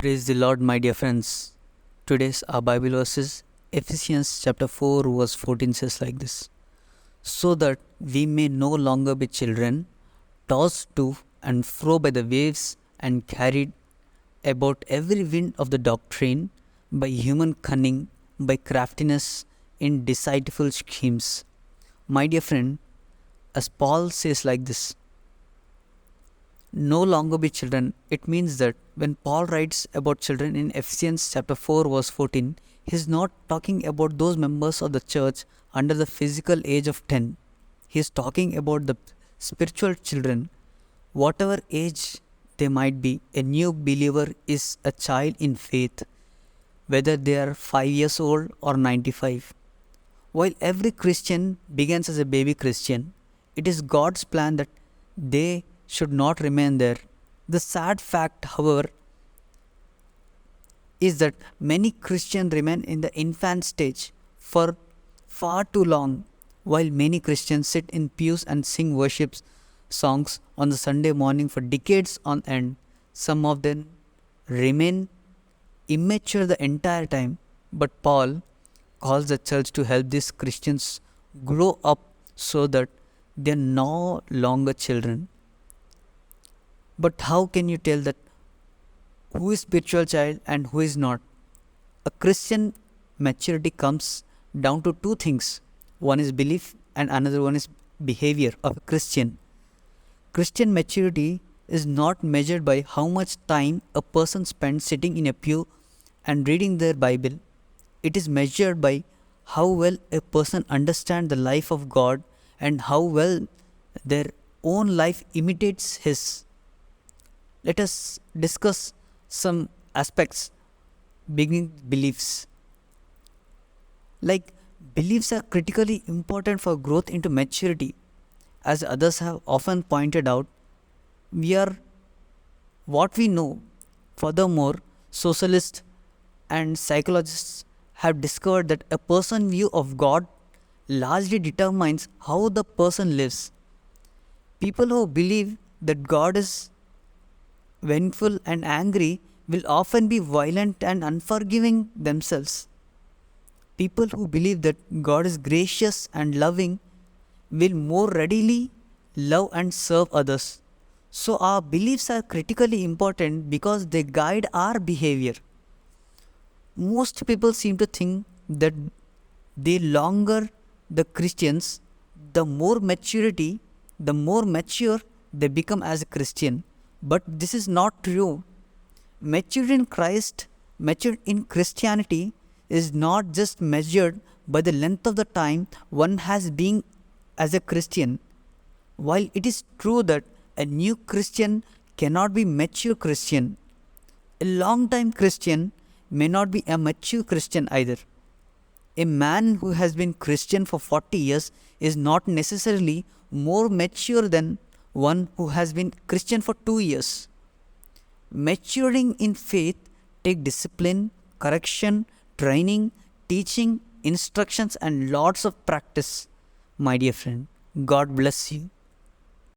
Praise the Lord, my dear friends. Today's our Bible verses, Ephesians chapter 4, verse 14 says like this: So that we may no longer be children, tossed to and fro by the waves and carried about every wind of the doctrine, by human cunning, by craftiness in deceitful schemes. My dear friend, as Paul says like this, no longer be children. It means that when Paul writes about children in Ephesians chapter 4 verse 14, he is not talking about those members of the church under the physical age of 10. He is talking about the spiritual children. Whatever age they might be, a new believer is a child in faith, whether they are 5 years old or 95. While every Christian begins as a baby Christian, it is God's plan that they should not remain there. The sad fact, however, is that many Christians remain in the infant stage for far too long, while many Christians sit in pews and sing worship songs on the Sunday morning for decades on end. Some of them remain immature the entire time, but Paul calls the church to help these Christians grow up so that they are no longer children. But how can you tell that who is spiritual child and who is not? A Christian maturity comes down to two things. One is belief and another one is behavior of a Christian. Christian maturity is not measured by how much time a person spends sitting in a pew and reading their Bible. It is measured by how well a person understands the life of God and how well their own life imitates His. Let us discuss some aspects beginning beliefs. Like, beliefs are critically important for growth into maturity. As others have often pointed out, we are what we know. Furthermore, socialists and psychologists have discovered that a person's view of God largely determines how the person lives. People who believe that God is vengeful and angry will often be violent and unforgiving themselves. People who believe that God is gracious and loving will more readily love and serve others. So our beliefs are critically important because they guide our behavior. Most people seem to think that the longer the Christians, the more mature they become as a Christian. But this is not true. Mature in Christianity is not just measured by the length of the time one has been as a Christian. While it is true that a new Christian cannot be mature Christian, a long-time Christian may not be a mature Christian either. A man who has been Christian for 40 years is not necessarily more mature than one who has been Christian for 2 years. Maturing in faith takes discipline, correction, training, teaching, instructions and lots of practice. My dear friend, God bless you.